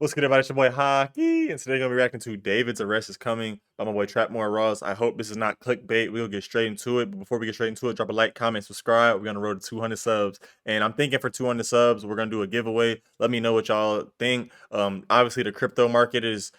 What's good, everybody? It's your boy Hockey, and today we're gonna be reacting to David's Arrest is Coming by my boy Trapmore Ross. I hope this is not clickbait. We'll get straight into it. But before we get straight into it, drop a like, comment, subscribe. We're gonna roll to 200 subs, and I'm thinking for 200 subs, we're gonna do a giveaway. Let me know what y'all think. Obviously the crypto market is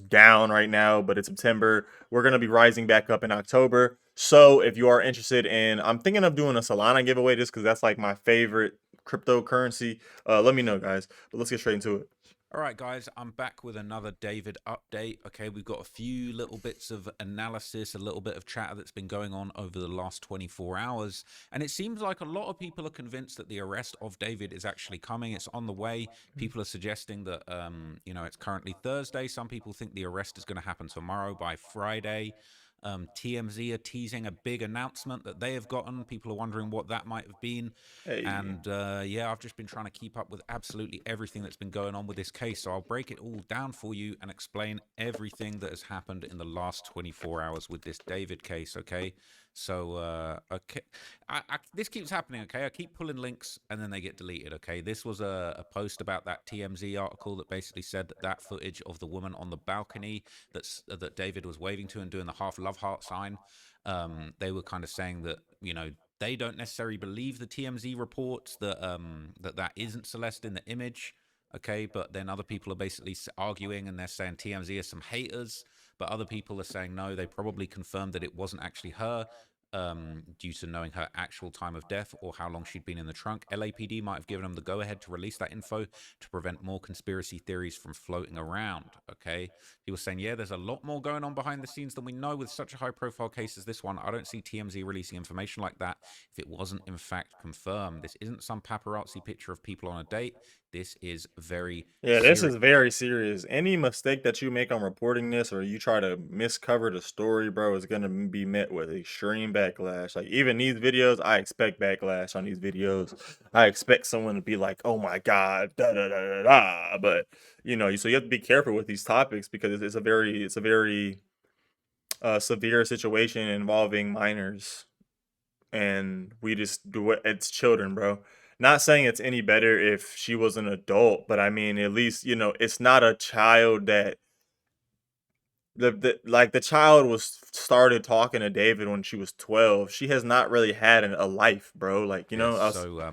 down right now, but it's September. We're gonna be rising back up in October. So if you are interested in, I'm thinking of doing a Solana giveaway just because that's like my favorite cryptocurrency. Let me know, guys. But let's get straight into it. All right, guys, I'm back with another David update. Okay, we've got a few little bits of analysis, a little bit of chatter that's been going on over the last 24 hours. And it seems like a lot of people are convinced that the arrest of David is actually coming. It's on the way. People are suggesting that, it's currently Thursday. Some people think the arrest is going to happen tomorrow by Friday. TMZ are teasing a big announcement that they have gotten. People are wondering what that might have been. Hey. And yeah, I've just been trying to keep up with absolutely everything that's been going on with this case. So I'll break it all down for you and explain everything that has happened in the last 24 hours with this David case, okay? So, okay, this keeps happening, okay? I keep pulling links and then they get deleted, okay? This was a post about that TMZ article that basically said that footage of the woman on the balcony that David was waving to and doing the half love heart sign, they were kind of saying that, they don't necessarily believe the TMZ reports that that isn't Celeste in the image, okay? But then other people are basically arguing and they're saying TMZ are some haters, but other people are saying no, they probably confirmed that it wasn't actually her, due to knowing her actual time of death or how long she'd been in the trunk. LAPD might have given them the go-ahead to release that info to prevent more conspiracy theories from floating around, okay? He was saying, yeah, there's a lot more going on behind the scenes than we know with such a high-profile case as this one. I don't see TMZ releasing information like that if it wasn't in fact confirmed. This isn't some paparazzi picture of people on a date. This is very Yeah, this serious. is very serious. Any mistake that you make on reporting this or you try to miscover the story, bro, is going to be met with extreme backlash. Like, even these videos, I expect backlash on these videos. I expect someone to be like, oh my God, da da da da da. But, so you have to be careful with these topics because it's a very severe situation involving minors. And we just do it. It's children, bro. Not saying it's any better if she was an adult, but I mean, at least it's not a child that the child was started talking to David when she was 12. She has not really had a life, bro. Like Yes, us. so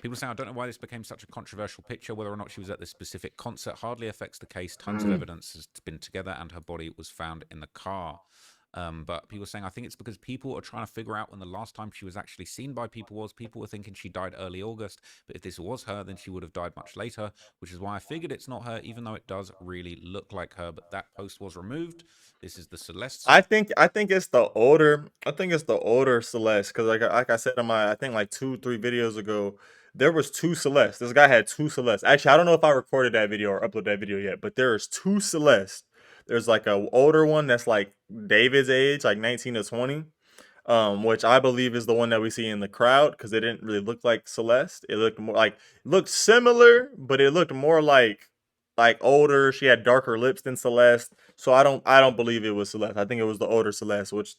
people say, I don't know why this became such a controversial picture. Whether or not she was at this specific concert hardly affects the case. Tons of evidence has been together, and her body was found in the car. But people are saying, I think it's because people are trying to figure out when the last time she was actually seen by people was. People were thinking she died early August, but if this was her, then she would have died much later, which is why I figured it's not her, even though it does really look like her. But that post was removed. This is the Celeste. I think it's the older. I think it's the older Celeste because like I said in my I think like 2 3 videos ago, there was two Celeste. This guy had two Celeste. Actually, I don't know if I recorded that video or uploaded that video yet, but there's two Celeste. There's like a older one that's like David's age, like 19 to 20, which I believe is the one that we see in the crowd because it didn't really look like Celeste. It looked more like looked similar, but it looked more like older. She had darker lips than Celeste. So I don't believe it was Celeste. I think it was the older Celeste, which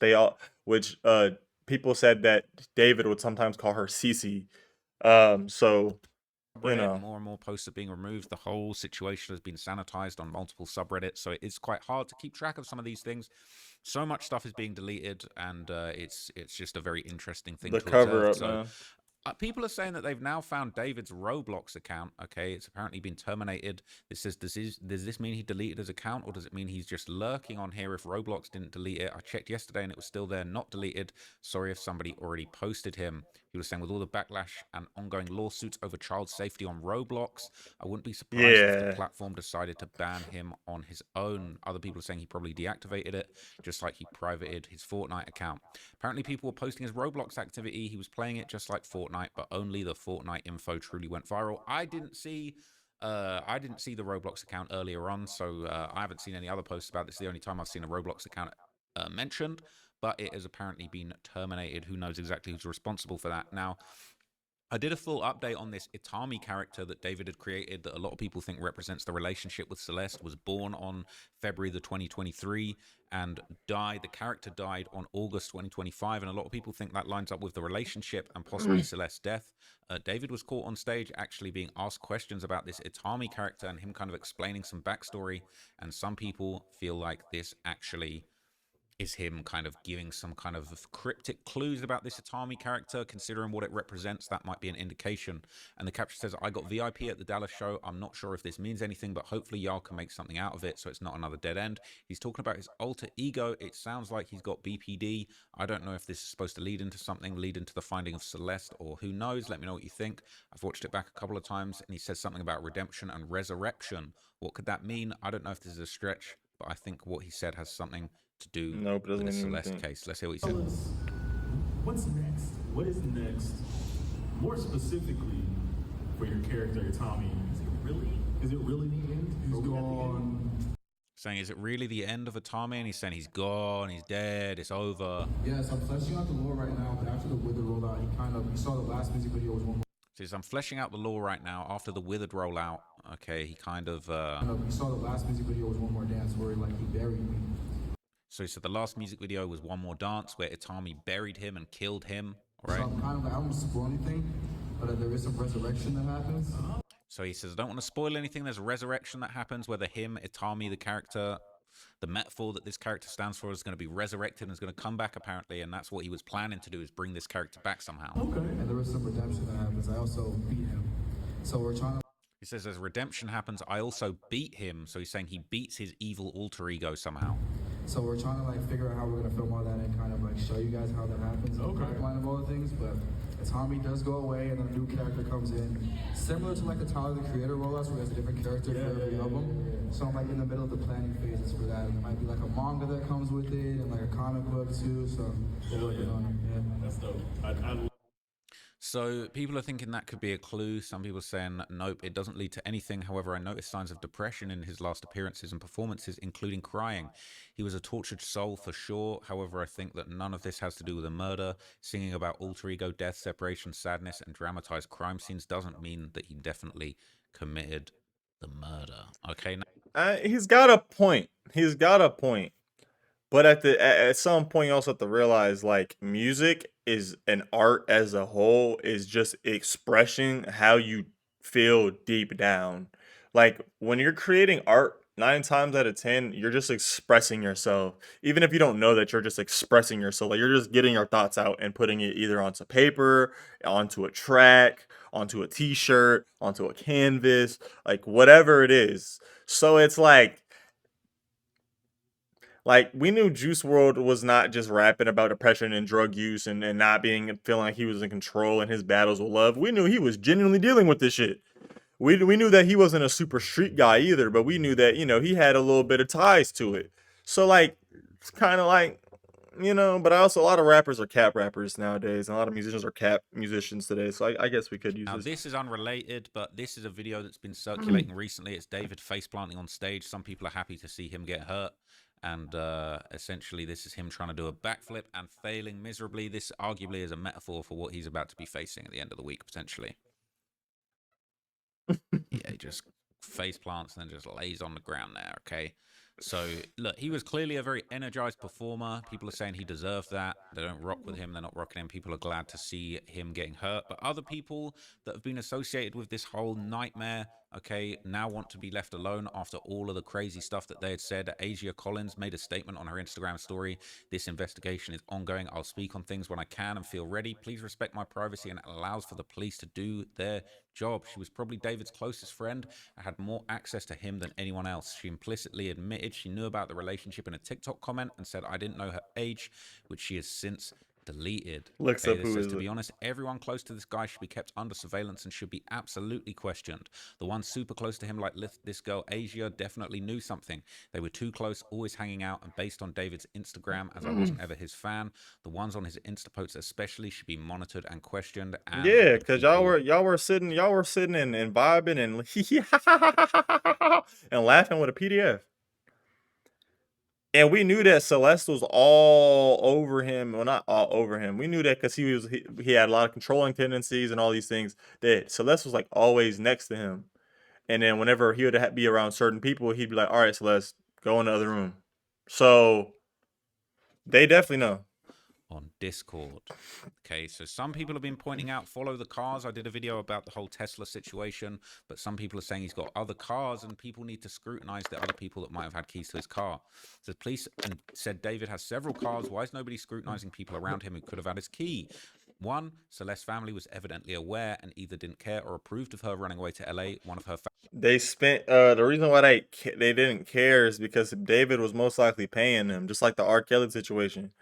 people said that David would sometimes call her Cece. So you Subreddit, know. more and more posts are being removed. The whole situation has been sanitized on multiple subreddits, so it's quite hard to keep track of some of these things. So much stuff is being deleted, and it's just a very interesting thing The to cover observe. up, So man. people are saying that they've now found David's Roblox account. Okay, it's apparently been terminated. It says, does this mean he deleted his account, or does it mean he's just lurking on here if Roblox didn't delete it? I checked yesterday and it was still there, not deleted. Sorry if somebody already posted him. He was saying, with all the backlash and ongoing lawsuits over child safety on Roblox, I wouldn't be surprised if the Yeah. platform decided to ban him on his own. Other people are saying he probably deactivated it, just like he privated his Fortnite account. Apparently, people were posting his Roblox activity. He was playing it just like Fortnite, but only the Fortnite info truly went viral. I didn't see the Roblox account earlier on, so I haven't seen any other posts about this. The only time I've seen a Roblox account mentioned, but it has apparently been terminated. Who knows exactly who's responsible for that? Now, I did a full update on this Itami character that David had created that a lot of people think represents the relationship with Celeste. Was born on February the 2023 and died. The character died on August 2025, and a lot of people think that lines up with the relationship and possibly Celeste's death. David was caught on stage actually being asked questions about this Itami character and him kind of explaining some backstory, and some people feel like this actually is him kind of giving some kind of cryptic clues about this Itami character, considering what it represents. That might be an indication. And the caption says, I got VIP at the Dallas show. I'm not sure if this means anything, but hopefully y'all can make something out of it so it's not another dead end. He's talking about his alter ego. It sounds like he's got BPD. I don't know if this is supposed to lead into something, lead into the finding of Celeste, or who knows. Let me know what you think. I've watched it back a couple of times, and he says something about redemption and resurrection. What could that mean? I don't know if this is a stretch, but I think what he said has something to do Nope, with doesn't the mean Celeste anything. case. Let's hear what he said. What's next? What is next? More specifically, for your character, Tommy, is it really the end? He's gone. Saying, is it really the end of Itami? And he's saying he's gone, he's dead, it's over. Yes, I'm fleshing out the lore right now, but after the Wither rollout, you saw the last music video was one more. Says, I'm fleshing out the lore right now after the Withered rollout. Okay, he kind of... You saw the last music video was one more dance where like he buried me. So he said the last music video was One More Dance, where Itami buried him and killed him. All right. So I'm kind of like, I don't want to spoil anything, but there is some resurrection that happens. So he says, I don't want to spoil anything. There's a resurrection that happens, whether him, Itami, the character, the metaphor that this character stands for, is going to be resurrected and is going to come back, apparently. And that's what he was planning to do, is bring this character back somehow. Okay. And there is some redemption that happens. I also beat him. So we're trying to... He says, as redemption happens, I also beat him. So he's saying he beats his evil alter ego somehow. So we're trying to like figure out how we're gonna film all that and kind of like show you guys how that happens. Okay. The pipeline of all the things, but Tommy does go away and then a new character comes in, similar to like the Tyler the Creator rollouts where he has a different character for every album. So I'm like in the middle of the planning phases for that. It might be like a manga that comes with it and like a comic book too. So That's dope. So people are thinking that could be a clue. Some people are saying, nope, it doesn't lead to anything. However, I noticed signs of depression in his last appearances and performances, including crying. He was a tortured soul for sure. However, I think that none of this has to do with a murder. Singing about alter ego, death, separation, sadness, and dramatized crime scenes doesn't mean that he definitely committed the murder. Okay. He's got a point. He's got a point. But at some point, you also have to realize, like, music is an art as a whole, is just expressing how you feel deep down. Like, when you're creating art, 9 times out of 10, you're just expressing yourself. Even if you don't know that, you're just expressing yourself. Like, you're just getting your thoughts out and putting it either onto paper, onto a track, onto a t-shirt, onto a canvas, like, whatever it is. So it's like, we knew Juice World was not just rapping about depression and drug use and not feeling like he was in control in his battles with love. We knew he was genuinely dealing with this shit. We knew that he wasn't a super street guy either, but we knew that, he had a little bit of ties to it. So, like, it's kind of like, but also a lot of rappers are cap rappers nowadays, and a lot of musicians are cap musicians today. So I guess we could use Now, this is unrelated, but this is a video that's been circulating recently. It's David face planting on stage. Some people are happy to see him get hurt. And essentially, this is him trying to do a backflip and failing miserably. This arguably is a metaphor for what he's about to be facing at the end of the week, potentially. Yeah, he just face plants and then just lays on the ground there, okay? So, look, he was clearly a very energized performer. People are saying he deserved that. They don't rock with him. They're not rocking him. People are glad to see him getting hurt. But other people that have been associated with this whole nightmare, okay, now want to be left alone after all of the crazy stuff that they had said. Asia Collins made a statement on her Instagram story. This investigation is ongoing. I'll speak on things when I can and feel ready. Please respect my privacy, and it allows for the police to do their job. She was probably David's closest friend and had more access to him than anyone else. She implicitly admitted she knew about the relationship in a TikTok comment and said, I didn't know her age, which she has since deleted. Looks up who says, is to it. be honest, everyone close to this guy should be kept under surveillance and should be absolutely questioned. The ones super close to him, like this girl Asia, definitely knew something. They were too close, always hanging out, and based on David's Instagram, as I wasn't ever his fan, the ones on his Insta posts especially should be monitored and questioned. And Yeah, because y'all were sitting and vibing and and laughing with a PDF. And we knew that Celeste was all over him. Well, not all over him. We knew that because he had a lot of controlling tendencies and all these things. That Celeste was like always next to him. And then whenever he would be around certain people, he'd be like, "All right, Celeste, go in the other room." So they definitely know. On Discord. Okay, so some people have been pointing out follow the cars. I did a video about the whole Tesla situation, but some people are saying he's got other cars and people need to scrutinize the other people that might have had keys to his car. So the police said David has several cars. Why is nobody scrutinizing people around him who could have had his key? One, Celeste's family was evidently aware and either didn't care or approved of her running away to LA. One of her They spent the reason why they didn't care is because David was most likely paying them, just like the R. Kelly situation.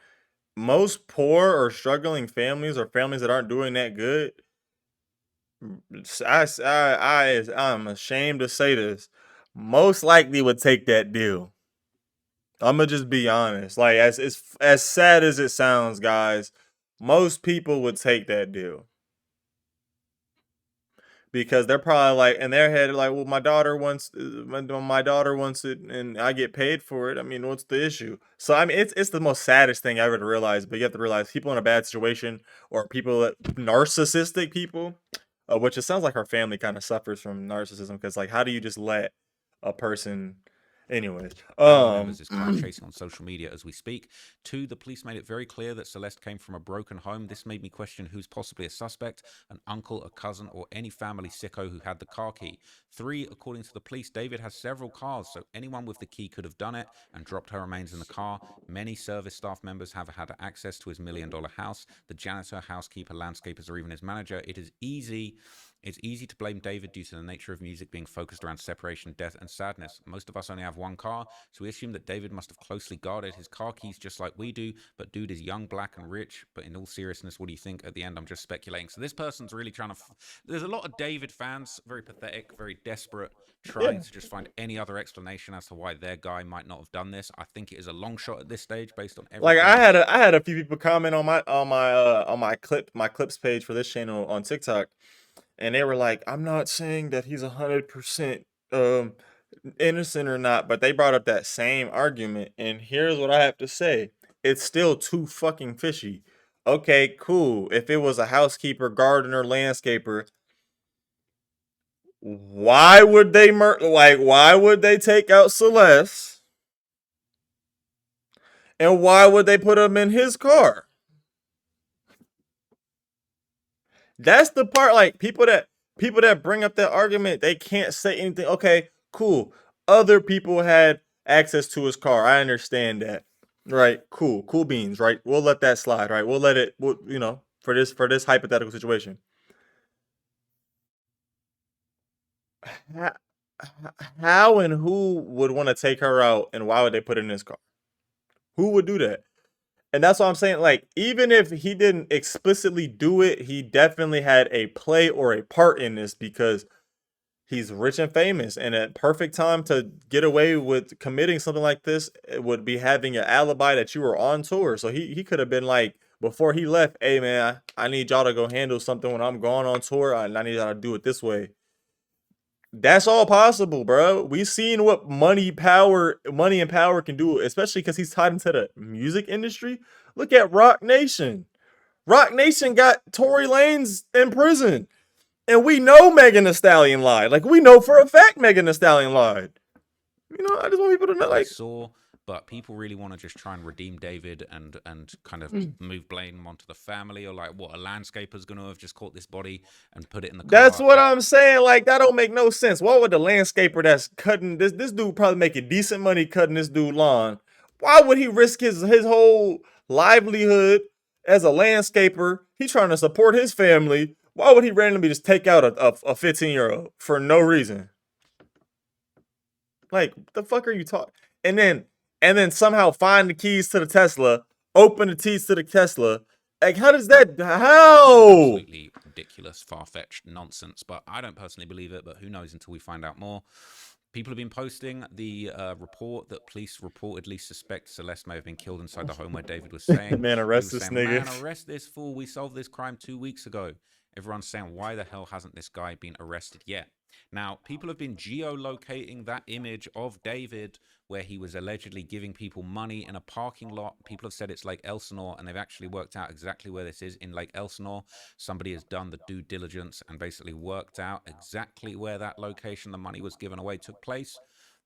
Most poor or struggling families or families that aren't doing that good, I'm ashamed to say this, most likely would take that deal. I'm gonna just be honest. Like as sad as it sounds, guys, most people would take that deal. Because they're probably like in their head like, well, my daughter wants it and I get paid for it. I mean, what's the issue? So I mean, it's the most saddest thing ever to realize. But you have to realize people in a bad situation or people that narcissistic people, which it sounds like our family kind of suffers from narcissism because like, how do you just let a person? Anyways, members is crowd chasing on social media as we speak. 2, the police made it very clear that Celeste came from a broken home. This made me question who's possibly a suspect, an uncle, a cousin, or any family sicko who had the car key. 3, according to the police, David has several cars, so anyone with the key could have done it and dropped her remains in the car. Many service staff members have had access to his $1 million house. The janitor, housekeeper, landscapers, or even his manager. It's easy to blame David due to the nature of music being focused around separation, death, and sadness. Most of us only have one car, so we assume that David must have closely guarded his car keys just like we do, but dude is young, black, and rich. But in all seriousness, what do you think? At the end, I'm just speculating. So this person's really trying to... There's a lot of David fans, very pathetic, very desperate, trying to just find any other explanation as to why their guy might not have done this. I think it is a long shot at this stage based on everything. Like I had a few people comment on my clips page for this channel on TikTok. And they were like, I'm not saying that he's 100% innocent or not, but they brought up that same argument. And here's what I have to say. It's still too fucking fishy. Okay, cool. If it was a housekeeper, gardener, landscaper, why would they why would they take out Celeste? And why would they put him in his car? That's the part, like people that bring up that argument, they can't say anything. Okay, cool. Other people had access to his car. I understand that. Right? Cool. Cool beans, right? We'll let that slide, right? We'll let it, you know, for this hypothetical situation. How and who would want to take her out and why would they put her in his car? Who would do that? And that's what I'm saying. Like, even if he didn't explicitly do it, he definitely had a play or a part in this because he's rich and famous. And a perfect time to get away with committing something like this would be having an alibi that you were on tour. So he could have been like, before he left, hey, man, I need y'all to go handle something when I'm going on tour. And I need y'all to do it this way. That's all possible, bro. We've seen what money and power can do, especially because he's tied into the music industry. Look at Rock Nation. Rock Nation got Tory Lanez in prison. And we know Megan Thee Stallion lied. Like, we know for a fact Megan Thee Stallion lied. You know, I just want people to know, like... But people really want to just try and redeem David and kind of move blame onto the family, or like, what, a landscaper's going to have just caught this body and put it in the car. That's what I'm saying. Like, that don't make no sense. Why would the landscaper that's cutting this dude probably making decent money cutting this dude lawn? Why would he risk his whole livelihood as a landscaper? He's trying to support his family. Why would he randomly just take out a 15-year-old for no reason? Like, the fuck are you talking? And then somehow find the keys to the Tesla, open the keys to the Tesla. Like, how does that, how? Absolutely ridiculous, far-fetched nonsense, but I don't personally believe it, but who knows until we find out more. People have been posting the report that police reportedly suspect Celeste may have been killed inside the home where David was staying. Man, arrest this nigga. Man, arrest this fool. We solved this crime 2 weeks ago. Everyone's saying, why the hell hasn't this guy been arrested yet? Now, people have been geolocating that image of David where he was allegedly giving people money in a parking lot. People have said it's Lake Elsinore, and they've actually worked out exactly where this is in Lake Elsinore. Somebody has done the due diligence and basically worked out exactly where that location the money was given away took place.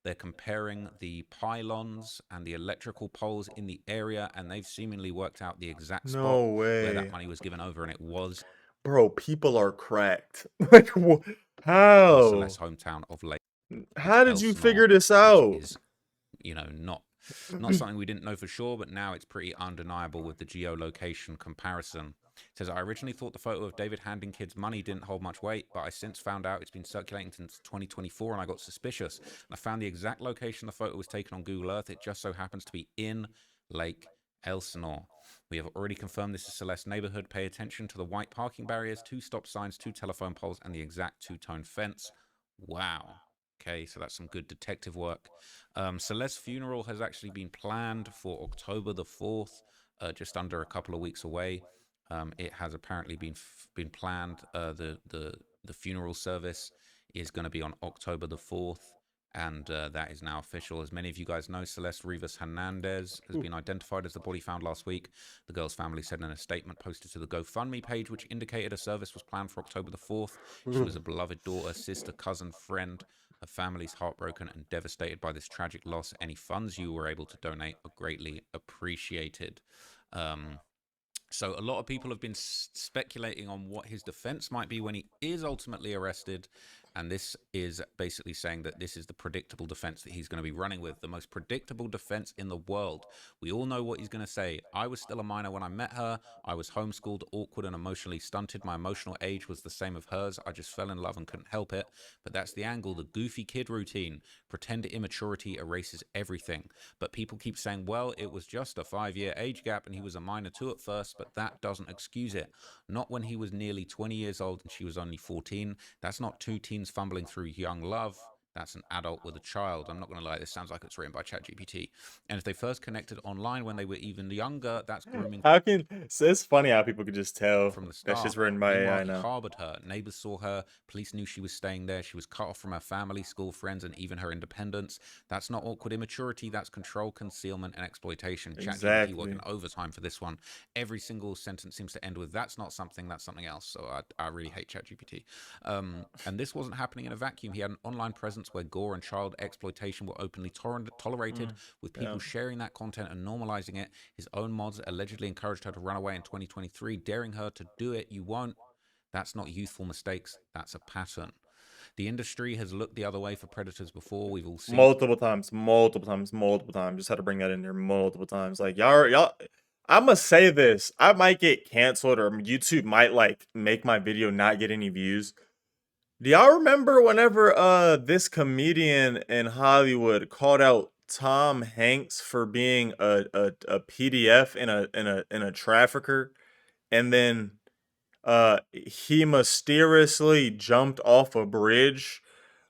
They're comparing the pylons and the electrical poles in the area, and they've seemingly worked out the exact spot No where that way. money was given over, and it was Bro, people are cracked. Like, in how? Celeste's hometown of Lake How did you Elsinore, figure this which out? is, not something we didn't know for sure, but now it's pretty undeniable with the geolocation comparison. It says, I originally thought the photo of David handing kids money didn't hold much weight, but I since found out it's been circulating since 2024, and I got suspicious. I found the exact location the photo was taken on Google Earth. It just so happens to be in Lake Elsinore. We have already confirmed this is Celeste neighborhood. Pay attention to the white parking barriers, 2 stop signs, 2 telephone poles, and the exact 2-tone fence. Wow. Okay, so that's some good detective work. Celeste's funeral has actually been planned for October the 4th, just under a couple of weeks away. It has apparently been planned. The funeral service is going to be on October the 4th, and that is now official. As many of you guys know, Celeste Rivas Hernandez has been identified as the body found last week. The girl's family said in a statement posted to the GoFundMe page, which indicated a service was planned for October the 4th. She was a beloved daughter, sister, cousin, friend. Her family's heartbroken and devastated by this tragic loss. Any funds you were able to donate are greatly appreciated. So a lot of people have been speculating on what his defense might be when he is ultimately arrested. And this is basically saying that this is the predictable defense that he's going to be running with, the most predictable defense in the world. We all know what he's going to say. I was still a minor when I met her. I was homeschooled, awkward, and emotionally stunted. My emotional age was the same of hers. I just fell in love and couldn't help it. But that's the angle, the goofy kid routine. Pretend immaturity erases everything. But people keep saying, well, it was just a 5-year age gap and he was a minor too at first, but that doesn't excuse it. Not when he was nearly 20 years old and she was only 14. That's not 2 teens fumbling through young love. That's an adult with a child. I'm not going to lie, this sounds like it's written by ChatGPT. And if they first connected online when they were even younger, that's grooming. How can so it's funny how people could just tell From the that's start. just written by Meanwhile, AI he now. harbored her. Neighbors saw her. Police knew she was staying there. She was cut off from her family, school, friends, and even her independence. That's not awkward immaturity. That's control, concealment, and exploitation. ChatGPT Exactly. working overtime for this one. Every single sentence seems to end with "that's not something. That's something else." So I really hate ChatGPT. And this wasn't happening in a vacuum. He had an online presence where gore and child exploitation were openly tolerated, with people sharing that content and normalizing it. His own mods allegedly encouraged her to run away in 2023, daring her to do it. You won't. That's not youthful mistakes. That's a pattern. The industry has looked the other way for predators before. We've all seen Multiple times. Just had to bring that in there multiple times. Like y'all I'ma say this. I might get canceled or YouTube might like make my video not get any views. Do y'all remember whenever this comedian in Hollywood called out Tom Hanks for being a PDF in a trafficker, and then he mysteriously jumped off a bridge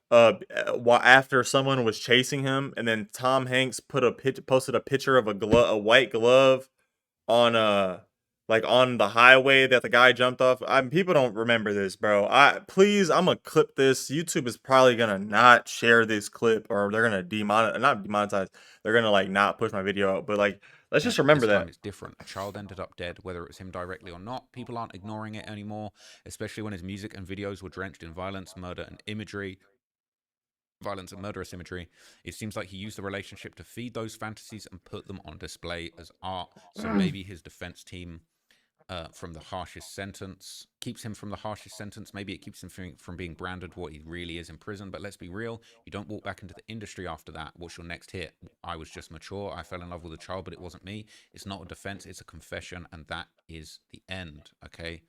while after someone was chasing him, and then Tom Hanks posted a picture of a white glove on like on the highway that the guy jumped off. People don't remember this, bro. I'm gonna clip this. YouTube is probably gonna not share this clip, or they're gonna not demonetize. They're gonna like not push my video out. But like, let's just remember this time that. it's different. A child ended up dead, whether it was him directly or not. People aren't ignoring it anymore, especially when his music and videos were drenched in violence, murder, and imagery. Violence and murderous imagery. It seems like he used the relationship to feed those fantasies and put them on display as art. So maybe his defense team from the harshest sentence keeps him from the harshest sentence. Maybe it keeps him from being branded what he really is in prison. But let's be real, you don't walk back into the industry after that. What's your next hit? I was just mature. I fell in love with a child, but it wasn't me. It's not a defense. It's a confession, and that is the end. Okay,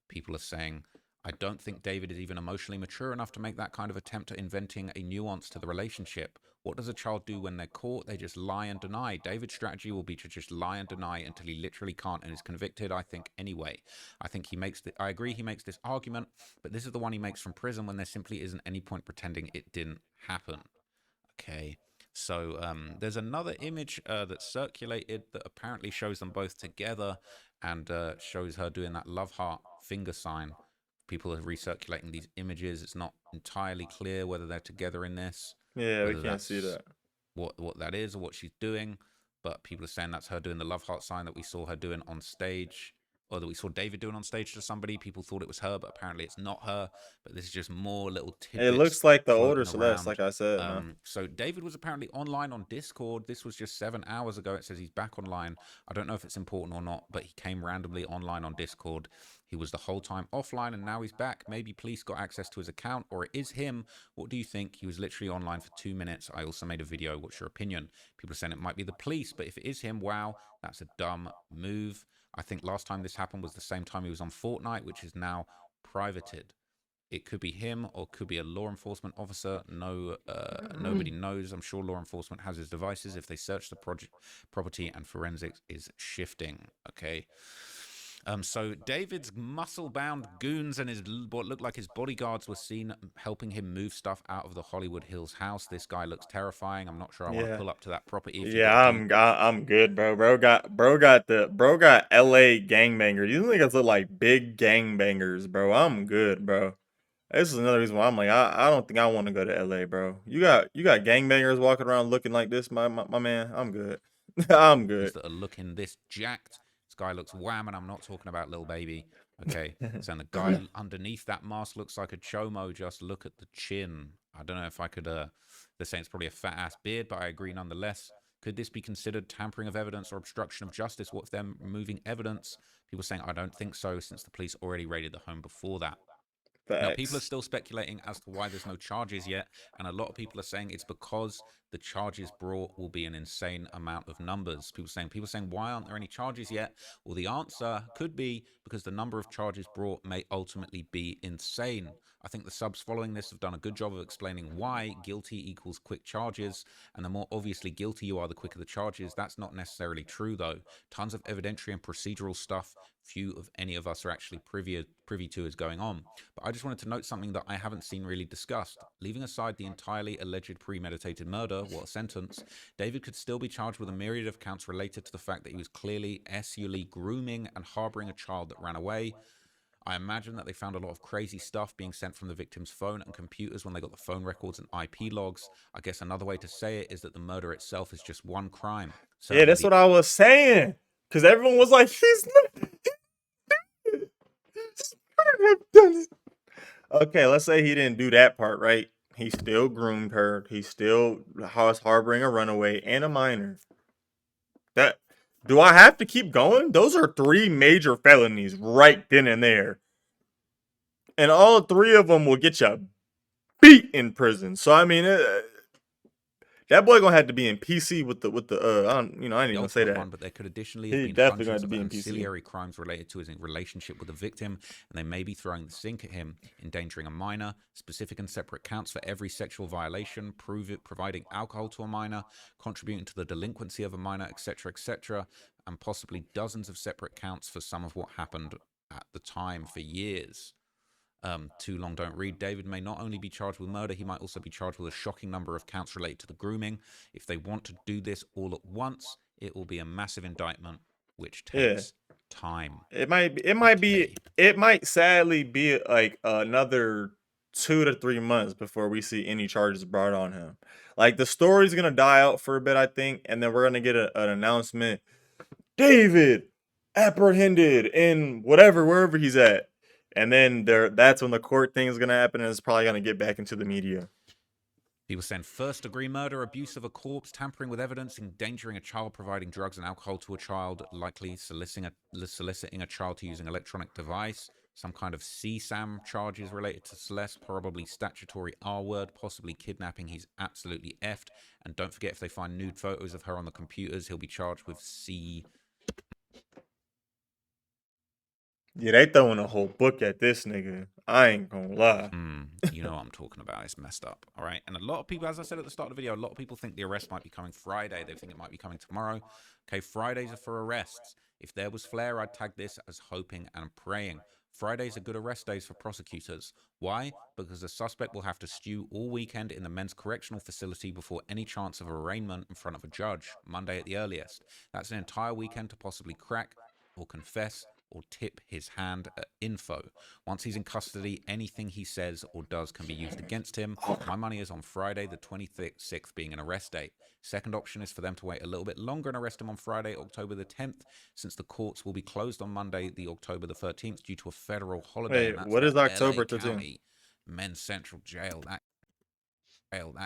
people are saying, I don't think David is even emotionally mature enough to make that kind of attempt at inventing a nuance to the relationship. What does a child do when they're caught? They just lie and deny. David's strategy will be to just lie and deny until he literally can't and is convicted, I think, anyway. I agree he makes this argument, but this is the one he makes from prison when there simply isn't any point pretending it didn't happen. Okay. So there's another image that circulated that apparently shows them both together and shows her doing that love heart finger sign. People are recirculating these images. It's not entirely clear whether they're together in this, Yeah, we whether can't see that's that. what that is or what she's doing. But people are saying that's her doing the love heart sign that we saw her doing on stage, or that we saw David doing on stage to somebody. People thought it was her, but apparently it's not her. But this is just more little It tidbits looks like the older floating Celeste, around. like I said, man. So David was apparently online on Discord. This was just 7 hours ago. It says he's back online. I don't know if it's important or not, but he came randomly online on Discord. He was the whole time offline, and now he's back. Maybe police got access to his account, or it is him. What do you think? He was literally online for 2 minutes. I also made a video. What's your opinion? People are saying it might be the police, but if it is him, wow, that's a dumb move. I think last time this happened was the same time he was on Fortnite, which is now privated. It could be him, or could be a law enforcement officer. Nobody knows. I'm sure law enforcement has his devices if they search the property, and forensics is shifting. Okay. So David's muscle-bound goons and what looked like his bodyguards were seen helping him move stuff out of the Hollywood Hills house. This guy looks terrifying. I'm not sure I want to Yeah. pull up to that property. If Yeah, I'm good, bro. Bro got LA gangbangers. These niggas look like big gangbangers, bro. I'm good, bro. This is another reason why I'm like, I don't think I want to go to LA, bro. You got gangbangers walking around looking like this, my man. I'm good. I'm good. that are looking this jacked. This guy looks wham, and I'm not talking about Lil Baby. Okay, so the guy underneath that mask looks like a chomo. Just look at the chin. I don't know if I could. They're saying it's probably a fat ass beard, but I agree nonetheless. Could this be considered tampering of evidence or obstruction of justice? What if they're removing evidence? People saying I don't think so, since the police already raided the home before that. Now, people are Facts. still speculating as to why there's no charges yet, and a lot of people are saying it's because the charges brought will be an insane amount of numbers. People saying, why aren't there any charges yet? Well, the answer could be because the number of charges brought may ultimately be insane. I think the subs following this have done a good job of explaining why guilty equals quick charges, and the more obviously guilty you are, the quicker the charges. That's not necessarily true, though. Tons of evidentiary and procedural stuff few of any of us are actually privy to is going on. But I just wanted to note something that I haven't seen really discussed. Leaving aside the entirely alleged premeditated murder, what a sentence, David could still be charged with a myriad of counts related to the fact that he was clearly SUly grooming and harboring a child that ran away. I imagine that they found a lot of crazy stuff being sent from the victim's phone and computers when they got the phone records and IP logs. I guess another way to say it is that the murder itself is just one crime. Yeah, that's what I was saying. Cause everyone was like, he's not. Okay, let's say he didn't do that part, right? He still groomed her. He still was harboring a runaway and a minor. That do I have to keep going? Those are 3 major felonies right then and there. And all 3 of them will get you beat in prison. So I mean, that boy gonna have to be in PC with the I don't, I ain't even gonna say that. One, but there could additionally have He been definitely hundreds gonna of have to be in PC. ancillary crimes related to his relationship with the victim, and they may be throwing the sink at him, endangering a minor, specific and separate counts for every sexual violation, providing alcohol to a minor, contributing to the delinquency of a minor, etc., and possibly dozens of separate counts for some of what happened at the time for years. Too long don't read. David may not only be charged with murder, he might also be charged with a shocking number of counts related to the grooming. If they want to do this all at once, it will be a massive indictment, which takes time. It might sadly be like another 2 to 3 months before we see any charges brought on him. Like the story's gonna die out for a bit, I think, and then we're gonna get an announcement. David apprehended in wherever he's at. And then that's when the court thing is gonna happen, and it's probably gonna get back into the media. People saying first-degree murder, abuse of a corpse, tampering with evidence, endangering a child, providing drugs and alcohol to a child, likely soliciting a child to use an electronic device, some kind of CSAM charges related to Celeste, probably statutory R-word, possibly kidnapping. He's absolutely effed. And don't forget, if they find nude photos of her on the computers, he'll be charged with Yeah, they throwing a whole book at this nigga. I ain't gonna lie. You know what I'm talking about. It's messed up. All right. And a lot of people, as I said at the start of the video, a lot of people think the arrest might be coming Friday. They think it might be coming tomorrow. Okay, Fridays are for arrests. If there was flair, I'd tag this as hoping and praying. Fridays are good arrest days for prosecutors. Why? Because the suspect will have to stew all weekend in the men's correctional facility before any chance of arraignment in front of a judge, Monday at the earliest. That's an entire weekend to possibly crack or confess or tip his hand at info. Once he's in custody, anything he says or does can be used against him. My money is on Friday, the 26th being an arrest date. Second option is for them to wait a little bit longer and arrest him on Friday, October the 10th, since the courts will be closed on Monday, the October the 13th, due to a federal holiday. Wait, And that's what is the October LA 13th? County Men's Central Jail. That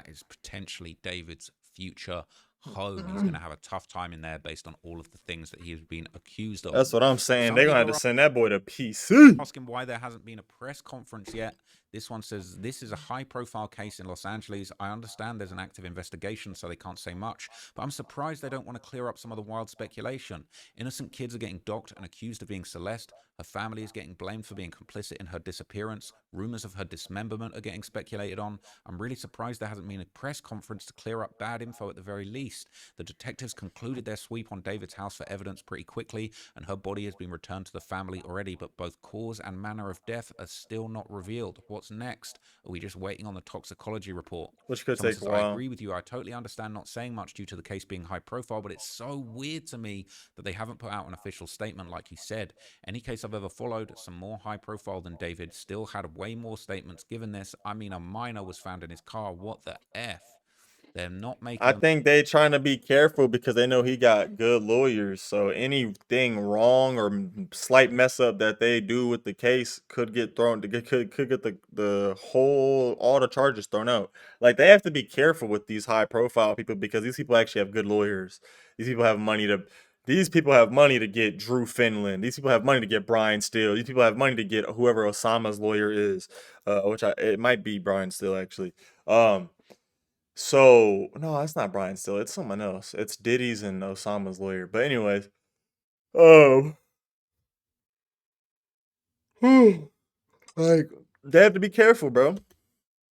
is potentially David's future home. He's going to have a tough time in there based on all of the things that he has been accused of. That's what I'm saying. Some They're gonna have people to send that boy to PC. asking why there hasn't been a press conference yet. This one says, this is a high-profile case in Los Angeles. I understand there's an active investigation, so they can't say much, but I'm surprised they don't want to clear up some of the wild speculation. Innocent kids are getting docked and accused of being Celeste. Her family is getting blamed for being complicit in her disappearance. Rumors of her dismemberment are getting speculated on. I'm really surprised there hasn't been a press conference to clear up bad info at the very least. The detectives concluded their sweep on David's house for evidence pretty quickly, and her body has been returned to the family already, but both cause and manner of death are still not revealed. What's next? Are we just waiting on the toxicology report? Which could Someone take a says, while. I agree with you. I totally understand not saying much due to the case being high profile, but it's so weird to me that they haven't put out an official statement like you said. Any case I've ever followed, some more high profile than David, still had way more statements given this. I mean, a minor was found in his car. What the F? They're not making I think they trying to be careful because they know he got good lawyers. So anything wrong or slight mess up that they do with the case could get thrown. Could get all the charges thrown out. Like they have to be careful with these high profile people because these people actually have good lawyers. These people have money to. These people have money to get Drew Finland. These people have money to get Brian Steele. These people have money to get whoever Osama's lawyer is, it might be Brian Steele actually. So no, that's not Brian Steele. It's someone else. It's Diddy's and Osama's lawyer. But anyways, um, like they have to be careful, bro.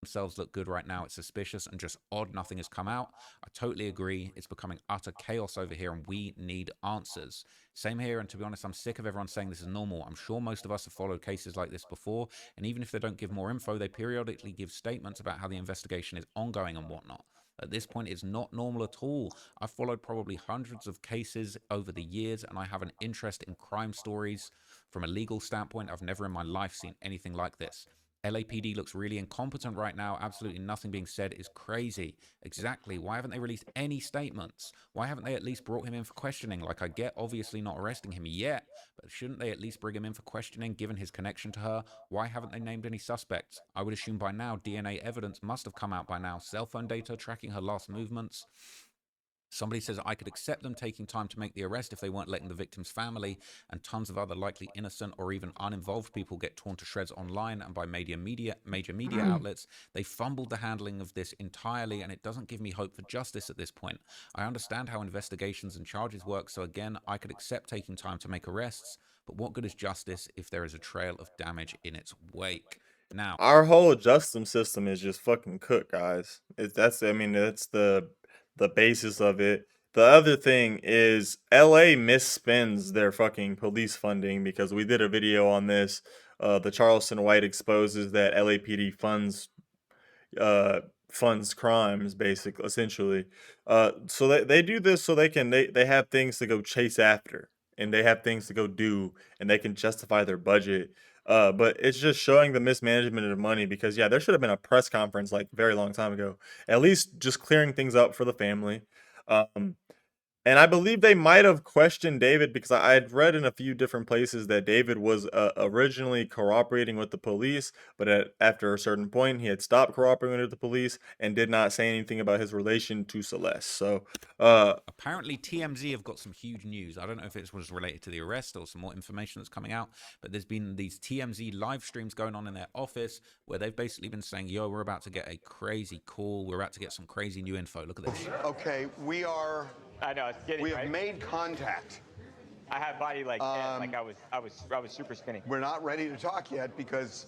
themselves look good right now. It's suspicious and just odd nothing has come out. I totally agree. It's becoming utter chaos over here and we need answers. Same here, and to be honest, I'm sick of everyone saying this is normal. I'm sure most of us have followed cases like this before, and even if they don't give more info, they periodically give statements about how the investigation is ongoing and whatnot. At this point, it's not normal at all. I've followed probably hundreds of cases over the years, and I have an interest in crime stories. From a legal standpoint, I've never in my life seen anything like this. LAPD looks really incompetent right now. Absolutely nothing being said is crazy. Exactly. Why haven't they released any statements? Why haven't they at least brought him in for questioning? Like, I get obviously not arresting him yet, but shouldn't they at least bring him in for questioning given his connection to her? Why haven't they named any suspects? I would assume by now DNA evidence must have come out by now. Cell phone data tracking her last movements. Somebody says I could accept them taking time to make the arrest if they weren't letting the victim's family and tons of other likely innocent or even uninvolved people get torn to shreds online and by major media outlets. They fumbled the handling of this entirely, and it doesn't give me hope for justice at this point. I understand how investigations and charges work, so again, I could accept taking time to make arrests, but what good is justice if there is a trail of damage in its wake? Now, Our whole justice system is just fucking cooked, guys. That's the basis of it. The other thing is LA misspends their fucking police funding because we did a video on this. The Charleston White exposes that LAPD funds crimes basically essentially. So they do this so they have things to go chase after and they have things to go do and they can justify their budget. But it's just showing the mismanagement of money because yeah, there should have been a press conference like very long time ago. At least just clearing things up for the family. Um, and I believe they might have questioned David because I had read in a few different places that David was originally cooperating with the police, but after a certain point, he had stopped cooperating with the police and did not say anything about his relation to Celeste. So, apparently TMZ have got some huge news. I don't know if it was related to the arrest or some more information that's coming out, but there's been these TMZ live streams going on in their office where they've basically been saying, yo, we're about to get a crazy call. We're about to get some crazy new info. Look at this. Okay, we are. I know it's getting. We have right? made contact. I had body like dead, like I was super spinning. We're not ready to talk yet because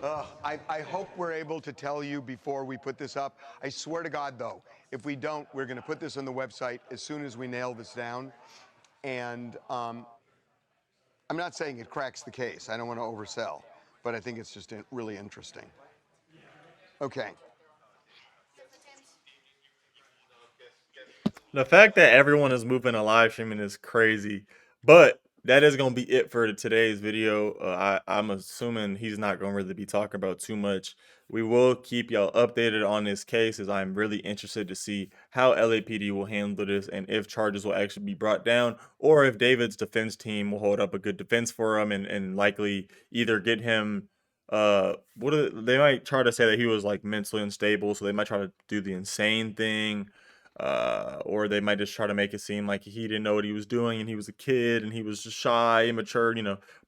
I hope we're able to tell you before we put this up. I swear to God, though, if we don't, we're going to put this on the website as soon as we nail this down. And I'm not saying it cracks the case. I don't want to oversell, but I think it's just really interesting. Okay. the fact that everyone is moving to live streaming is crazy. But that is gonna be it for today's video. I'm assuming he's not gonna really be talking about too much. We will keep y'all updated on this case, as I'm really interested to see how LAPD will handle this and if charges will actually be brought down, or if David's defense team will hold up a good defense for him and likely either get him. They might try to say that he was like mentally unstable, so they might try to do the insane thing, or they might just try to make it seem like he didn't know what he was doing and he was a kid and he was just shy, immature,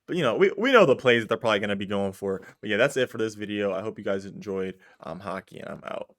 But we know the plays that they're probably gonna be going for. But yeah, that's it for this video. I hope you guys enjoyed. I'm Hockey and I'm out.